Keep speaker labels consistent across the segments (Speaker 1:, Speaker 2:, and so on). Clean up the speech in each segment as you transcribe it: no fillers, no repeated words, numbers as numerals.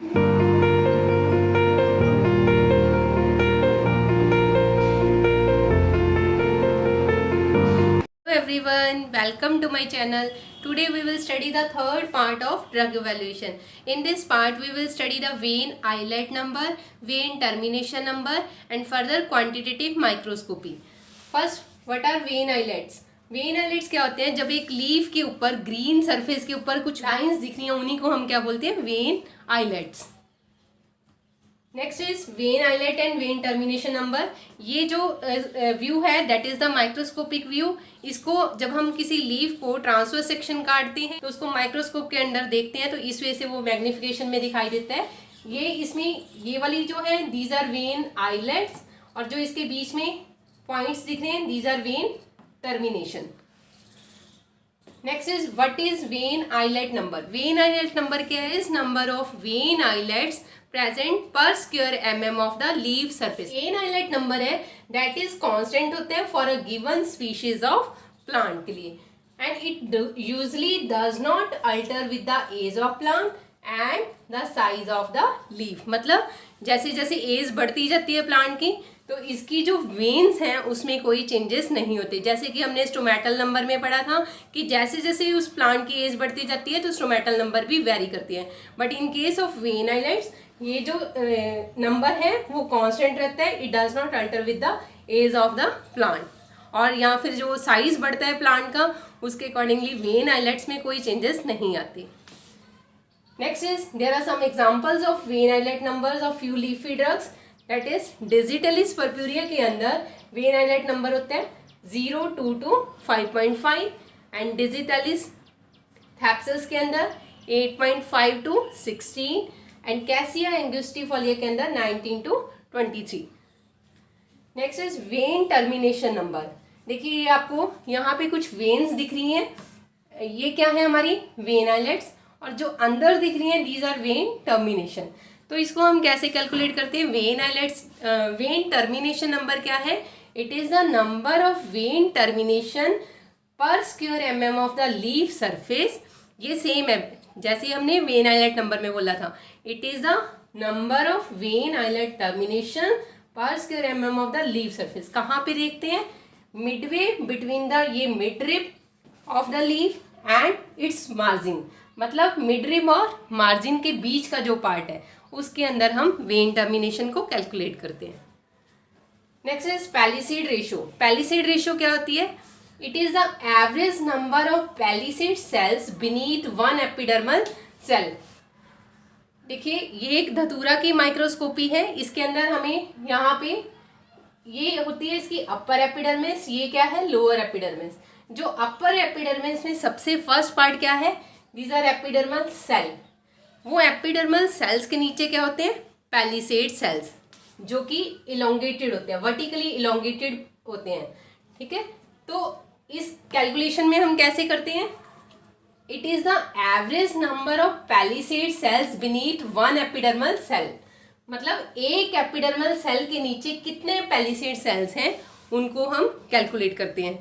Speaker 1: Everyone, welcome to my channel. Today we will study the third part of drug evaluation. In this part we will study the vein islet number, vein termination number and further quantitative microscopy. First, what are vein islets? Vein islets क्या होते हैं? जब एक leaf के ऊपर green surface के ऊपर कुछ लाइंस दिख रही हैं, उन्हीं को हम क्या बोलते हैं? Vein islets. Next is vein islet and vein termination number. ये जो व्यू है that is the microscopic view. इसको जब हम किसी लीफ को ट्रांसवर्स सेक्शन काटते हैं तो उसको माइक्रोस्कोप के अंदर देखते हैं, तो इस वजह से वो मैग्निफिकेशन में दिखाई देता है. ये इसमें ये वाली जो है दीज आर वेन आइलेट्स, और जो इसके बीच में पॉइंट्स दिख रहे हैं these are vein termination. Next is what is vein islet number. Vein islet number क्या है? Is number of vein islets present per square mm of the leaf surface. Vein islet number है that is constant होता है for a given species of plant के लिए, and it usually does not alter with the age of plant and the size of the leaf. मतलब जैसे जैसे as बढ़ती जाती है प्लांट की, तो इसकी जो वेन्स हैं उसमें कोई चेंजेस नहीं होते. जैसे कि हमने स्टोमेटल नंबर में पढ़ा था कि जैसे जैसे उस प्लांट की एज बढ़ती जाती है तो स्टोमेटल नंबर भी वेरी करती है. But in case of vein islets ये जो नंबर है वो कांस्टेंट रहता है. It does not alter with the age of the plant. और या फिर जो साइज बढ़ता है प्लांट का उसके अकॉर्डिंगली वेन आइलेट्स में कोई चेंजेस नहीं आते. Next is there are some examples of vein islet numbers of few leafy drugs. That is digitalis purpurea के अंदर वेन आइलेट नंबर होता है 0, 2 to 5.5 एंड डिजिटलिस थैप्सस के अंदर 8.5 to 16 एंड कैसिया एंगुस्टिफोलिया के अंदर 19 to 23. Next is when termination number. देखिए ये आपको यहाँ पे कुछ वेन्स दिख रही हैं, ये क्या है? हमारी वेन आइलेट्स. और जो अंदर दिख रही हैं दीज आर वेन टर्मिनेशन. तो इसको हम कैसे कैलकुलेट करते हैं? Vein islets vein termination number क्या है? It is the number of vein termination per square mm of the leaf surface. ये सेम है जैसे हमने वेन आइलेट नंबर में बोला था. It is the number of vein islet termination per square mm of the leaf surface. कहाँ पे देखते हैं? मिडवे बिटवीन द ये mid rib of the leaf and its margin. मतलब मिड रिब और मार्जिन के बीच का जो पार्ट है उसके अंदर हम वेन टर्मिनेशन को कैलकुलेट करते हैं. Next is palisade ratio. Palisade ratio क्या होती है? It is the average number of palisade cells beneath one epidermal cell. देखिए ये एक धतूरा की माइक्रोस्कोपी है. इसके अंदर हमें यहाँ पे ये होती है इसकी अपर एपिडर्मिस, ये क्या है? Lower epidermis. जो अपर एपिडर्मिस में सबसे फर्स्ट पार्ट क्या है? These are epidermal cell. वो एपिडर्मल सेल्स के नीचे क्या होते हैं? पैलिसेड सेल्स, जो कि इलोंगेटेड होते हैं, वर्टिकली इलोंगेटेड होते हैं. ठीक है, तो इस कैलकुलेशन में हम कैसे करते हैं? It is the average number of palisade cells beneath one epidermal cell. मतलब एक एपिडर्मल सेल के नीचे कितने पैलिसेड सेल्स हैं उनको हम कैलकुलेट करते हैं.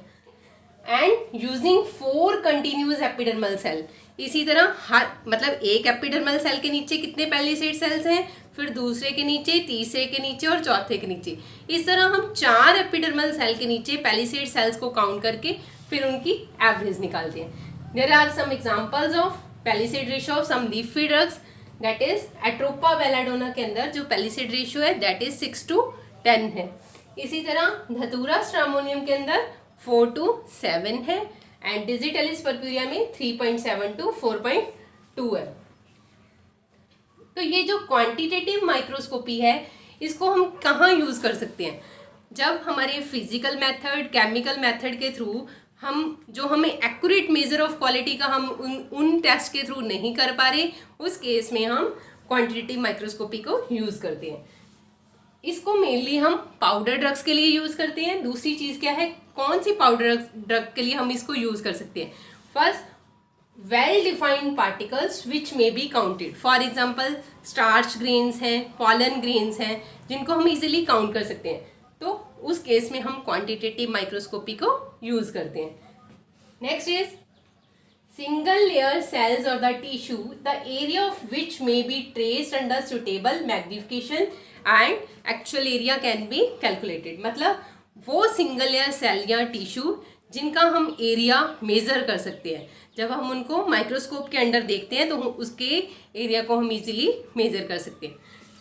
Speaker 1: And using 4 continuous epidermal cell. इसी तरह हर मतलब एक एपिडर्मल सेल के नीचे कितने पैलिसेड सेल्स हैं, फिर दूसरे के नीचे, तीसरे के नीचे और चौथे के नीचे. इस तरह हम 4 एपिडर्मल सेल के नीचे पैलिसेड सेल्स को काउंट करके फिर उनकी एवरेज निकालते हैं. There are some examples of palisade ratio of some leafy drugs. That is Atropa belladonna के अंदर जो पैलिसेड रेशियो है दैट इज 6 to 10 है. इसी तरह धतूरा स्ट्रामोनियम के अंदर 4 to 7 है एंड डिजिटलिस पर्प्यूरिया में 3.7 to 4.2 है. तो ये जो क्वांटिटेटिव माइक्रोस्कोपी है इसको हम कहाँ यूज़ कर सकते हैं? जब हमारे फिजिकल मेथड, केमिकल मेथड के थ्रू हम जो हमें एक्यूरेट मेजर ऑफ क्वालिटी का हम उन टेस्ट के थ्रू नहीं कर पा रहे, उस केस में हम क्वांटिटेटिव माइक्रोस्कोपी को यूज़ करते हैं. इसको मेनली हम पाउडर ड्रग्स के लिए यूज़ करते हैं. दूसरी चीज़ क्या है? कौन सी पाउडर ड्रग के लिए हम इसको यूज़ कर सकते हैं? First, well defined particles which may be counted. For example starch grains हैं, पॉलन ग्रेन्स हैं, जिनको हम इजीली काउंट कर सकते हैं. तो उस केस में हम क्वांटिटेटिव माइक्रोस्कोपी को यूज़ करते हैं. Next is single layer cells or the tissue, the area of which may be traced under suitable magnification and actual area can be calculated. मतलब वो सिंगल लेयर सेल या tissue जिनका हम area measure कर सकते हैं, जब हम उनको माइक्रोस्कोप के अंडर देखते हैं तो उसके एरिया को हम इजीली मेज़र कर सकते हैं.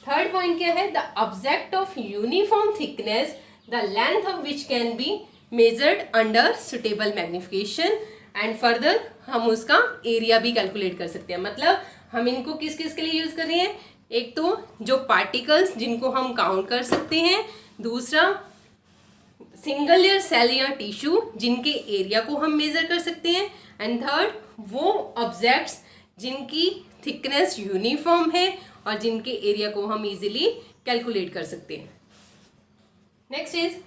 Speaker 1: थर्ड पॉइंट क्या है? The object of uniform thickness the length of which can be measured under suitable magnification and further हम उसका एरिया भी कैलकुलेट कर सकते हैं. मतलब हम इनको किस किस के लिए यूज़ कर रहे हैं? एक तो जो पार्टिकल्स जिनको हम काउंट कर सकते हैं, दूसरा सिंगल लेयर सेल या टिश्यू जिनके एरिया को हम मेज़र कर सकते हैं, एंड थर्ड वो ऑब्जेक्ट्स जिनकी थिकनेस यूनिफॉर्म है और जिनके एरिया को हम इजीली कैलकुलेट कर सकते हैं. नेक्स्ट इज,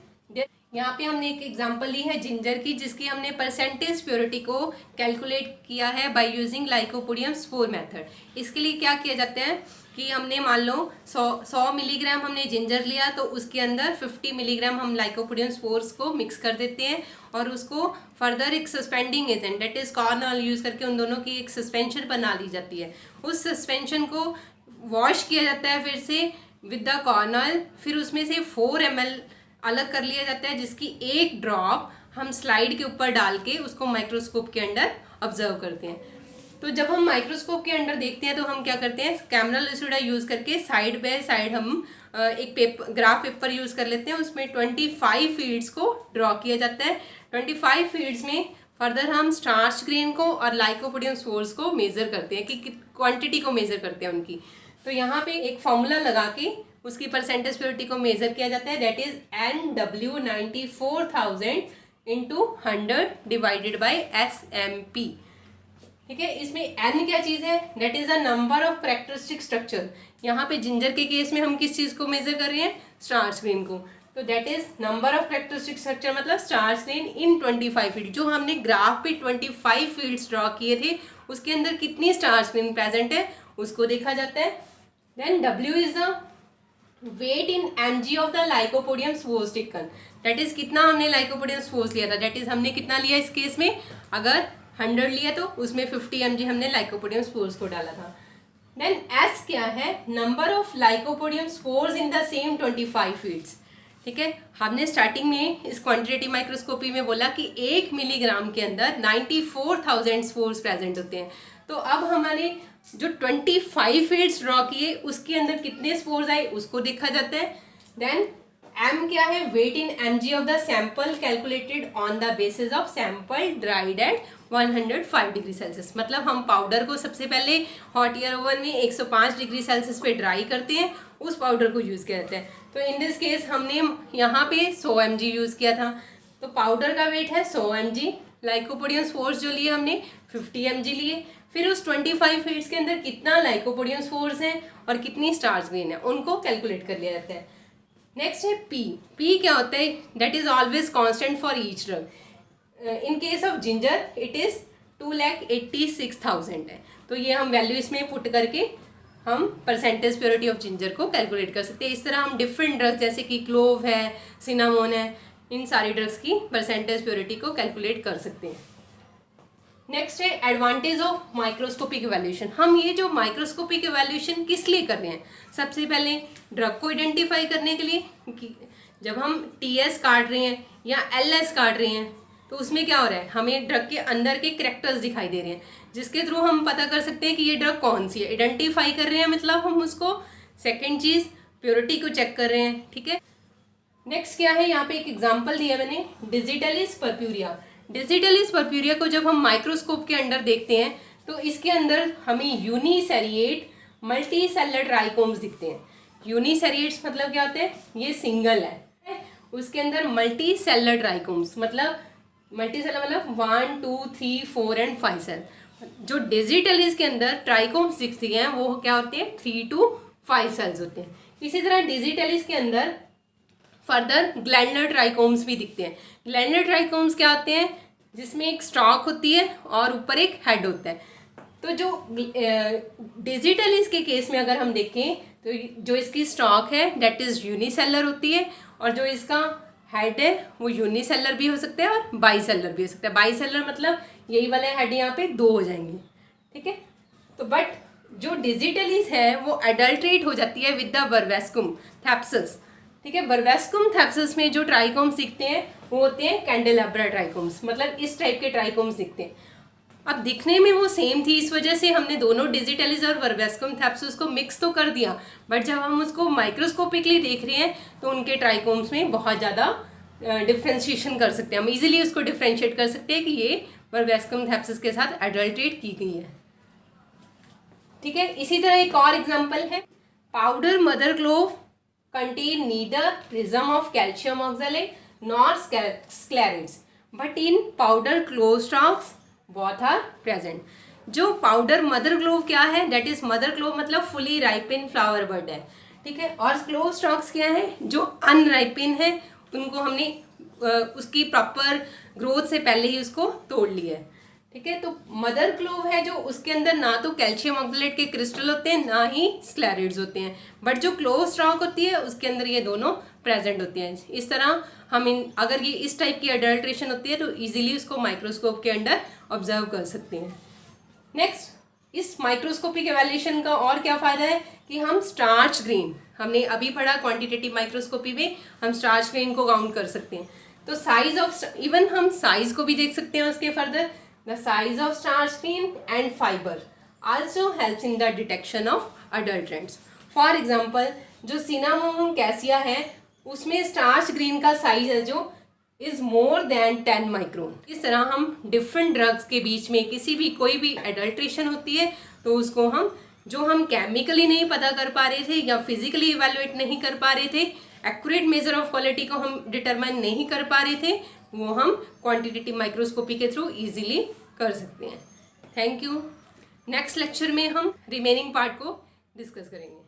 Speaker 1: यहाँ पे हमने एक एग्जांपल ली है जिंजर की, जिसकी हमने परसेंटेज प्योरिटी को कैलकुलेट किया है by using lycopodium spore method. इसके लिए क्या किया जाता है कि हमने मान लो 100 मिलीग्राम हमने जिंजर लिया, तो उसके अंदर 50 मिलीग्राम हम लाइकोपोडियम स्पोर्स को मिक्स कर देते हैं और उसको फर्दर एक suspending agent that is corn oil use करके उन दोनों की एक सस्पेंशन बना ली जाती है. उस सस्पेंशन को वॉश किया जाता है फिर से विद द कॉर्नल, फिर उसमें से 4 ml अलग कर लिया जाता है, जिसकी एक ड्रॉप हम स्लाइड के ऊपर डाल के उसको माइक्रोस्कोप के अंदर ऑब्जर्व करते हैं. तो जब हम माइक्रोस्कोप के अंदर देखते हैं तो हम क्या करते हैं, कैमरा लूसिडा यूज़ करके साइड बाय साइड हम एक ग्राफ पेपर यूज़ कर लेते हैं. उसमें 25 फील्ड्स को ड्रॉ किया जाता है. 25 फील्ड्स में फर्दर हम स्टार्च ग्रेन को और लाइकोपोडियम स्पोर्स को मेज़र करते हैं कि क्वांटिटी को मेज़र करते हैं उनकी. तो यहाँ पे एक फॉर्मूला लगा के उसकी परसेंटेज प्योरिटी को मेज़र किया जाता है, that is NW94,000 into 100 divided by SMP. ठीक है, इसमें N क्या चीज़ है? That is the number of characteristic structure. यहाँ पे जिंजर के केस में हम किस चीज़ को मेज़र कर रहे हैं? स्टार्च ग्रेन को. तो that is number of characteristic structure मतलब स्टार्च ग्रेन इन 25 फील्ड. जो हमने ग्राफ पे 25 फील्ड्स ड्रॉ किए थे उसके अंदर कितनी स्टार्च ग्रेन प्रेजेंट है उसको देखा जाता है. Then W is the weight in mg of the lycopodium spores taken. That is कितना हमने लाइकोपोडियम स्पोर्स लिया था, दैट इज हमने कितना लिया इस केस में, अगर 100 लिया तो उसमें 50 mg हमने लाइकोपोडियम स्पोर्स को डाला था. देन S क्या है? Number of lycopodium spores in the same 25 fields. ठीक है, हमने स्टार्टिंग में इस क्वांटिटेटिव माइक्रोस्कोपी में बोला कि 1 मिलीग्राम के अंदर 94,000 स्पोर्स प्रेजेंट होते हैं. तो अब हमारे जो 25 फील्ड्स ड्रॉ किए उसके अंदर कितने स्पोर्स आए उसको देखा जाता है. देन M क्या है? Weight in mg of the sample calculated on the basis of sample dried at 105 degree Celsius. मतलब हम पाउडर को सबसे पहले हॉट एयर ओवन में 105 डिग्री सेल्सियस पे ड्राई करते हैं, उस पाउडर को यूज़ किया जाता है. तो इन दिस केस हमने यहाँ पे 100 mg यूज़ किया था, तो पाउडर का वेट है 100 mg. लाइकोपोडियम स्पोर्स जो लिए हमने 50 mg लिए. फिर उस 25 फील्ड्स के अंदर कितना लाइकोपोडियम स्पोर्स हैं और कितनी स्टार्च ग्रेन है उनको कैलकुलेट कर लिया जाता है. नेक्स्ट है P. P क्या होता है? That is always constant for each drug. In case of ginger it is 2,86,000 है. तो ये हम वैल्यू इसमें पुट करके हम परसेंटेज प्योरिटी ऑफ जिंजर को कैलकुलेट कर सकते हैं. इस तरह हम डिफरेंट ड्रग्स जैसे कि क्लोव है, सिनामोन है, इन सारी ड्रग्स की परसेंटेज प्योरिटी को कैलकुलेट कर सकते हैं. नेक्स्ट है एडवांटेज ऑफ माइक्रोस्कोपिक इवैल्यूएशन. हम ये जो माइक्रोस्कोपिक इवैल्यूएशन किस लिए कर रहे हैं? सबसे पहले ड्रग को आइडेंटिफाई करने के लिए, कि जब हम TS काट रहे हैं या LS काट रहे हैं तो उसमें क्या हो रहा है, हमें ड्रग के अंदर के कैरेक्टर्स दिखाई दे रहे हैं जिसके थ्रू हम पता कर सकते हैं कि ये ड्रग कौन सी है. आइडेंटिफाई कर रहे हैं मतलब हम उसको. सेकेंड चीज़ प्योरिटी को चेक कर रहे हैं. ठीक है, नेक्स्ट क्या है, यहाँ पे एक एग्जाम्पल दिया मैंने, डिजिटलिस पर्प्यूरिया. डिजिटलिस पर्प्यूरिया को जब हम माइक्रोस्कोप के अंदर देखते हैं तो इसके अंदर हमें यूनिसेरिएट मल्टी सेलर ट्राइकोम्स दिखते हैं. यूनिसेरिएट्स मतलब क्या होते हैं? ये सिंगल है. उसके अंदर मल्टी सेलर ट्राइकोम्स मतलब मल्टी सेलर मतलब 1, 2, 3, 4 एंड 5 सेल. जो डिजिटलिस के अंदर ट्राइकोम्स दिखती हैं वो क्या होते हैं? 3 to 5 सेल्स होते हैं. इसी तरह डिजिटलिस के अंदर फर्दर ग्लैंडुलर ट्राइकोम्स भी दिखते हैं. ग्लैंडुलर ट्राइकोम्स क्या होते हैं? जिसमें एक स्टॉक होती है और ऊपर एक हेड होता है. तो जो डिजिटलिस के केस में अगर हम देखें तो जो इसकी स्टॉक है दैट इज़ यूनिसेलर होती है और जो इसका हेड है वो यूनिसेलर भी हो सकता है और बाईसेलर भी हो सकता है. बाईसेलर मतलब यही वाले हेड यहाँ पे 2 हो जाएंगे, ठीक है। तो बट जो डिजिटली है वो एडल्ट्रेट हो जाती है विद द बर्वेस्कुम थैप्सस, ठीक है। बर्वेस्कुम थैप्सस में जो ट्राइकोम्स दिखते हैं वो होते हैं कैंडेलाब्रा ट्राइकोम्स, मतलब इस टाइप के ट्राइकोम्स दिखते हैं। अब दिखने में वो सेम थी, इस वजह से हमने दोनों डिजिटलिस और बर्वेस्कुम थैप्सस को मिक्स तो कर दिया, बट जब हम उसको माइक्रोस्कोपिकली देख रहे हैं तो उनके ट्राइकोम्स में बहुत ज़्यादा डिफ्रेंशिएशन कर सकते हैं, हम इजीली उसको डिफ्रेंशिएट कर सकते हैं कि ये बर्वेस्कुम थैप्सस के साथ एडल्ट्रेट की गई है, ठीक है। इसी तरह एक और एग्जांपल है, powder mother clove contain neither prism of calcium oxalate nor sclereids but in powder clove stalks both are present. जो पाउडर मदर क्लोव क्या है, दैट इज मदर क्लोव मतलब फुली राइपिन फ्लावर बड है, ठीक है। और clove stocks क्या है, जो अनराइपिन है उनको हमने उसकी प्रॉपर ग्रोथ से पहले ही उसको तोड़ लिया है, ठीक है। तो मदर क्लोव है जो उसके अंदर ना तो कैल्शियम ऑक्सैलेट के क्रिस्टल होते हैं ना ही स्क्लेरेट्स होते हैं, बट जो क्लोव स्टॉक होती है उसके अंदर ये दोनों प्रेजेंट होते हैं। इस तरह हम अगर ये इस टाइप की अडल्ट्रेशन होती है तो इजीली उसको माइक्रोस्कोप के अंडर ऑब्जर्व कर सकते हैं। नेक्स्ट, इस माइक्रोस्कोपिक एवैल्यूएशन का और क्या फ़ायदा है कि हम स्टार्च ग्रेन, हमने अभी पढ़ा क्वांटिटेटिव माइक्रोस्कोपी में हम स्टार्च ग्रेन को काउंट कर सकते हैं। तो साइज ऑफ, इवन हम साइज को भी देख सकते हैं उसके further, the size of starch grain and fibre also helps in the detection of adulterants. For example जो सिनामोमम कैसिया है उसमें स्टार्च ग्रेन का साइज है जो इज मोर देन 10 माइक्रोन। इस तरह हम डिफरेंट ड्रग्स के बीच में किसी भी कोई भी एडल्ट्रेशन होती है तो उसको हम जो हम केमिकली नहीं पता कर पा रहे थे या फिजिकली इवेलुएट नहीं कर पा रहे थे, एक्यूरेट मेजर ऑफ क्वालिटी को हम डिटरमाइन नहीं कर पा रहे थे, वो हम क्वांटिटेटिव माइक्रोस्कोपी के थ्रू इजीली कर सकते हैं। Thank you. नेक्स्ट लेक्चर में हम रिमेनिंग पार्ट को डिस्कस करेंगे।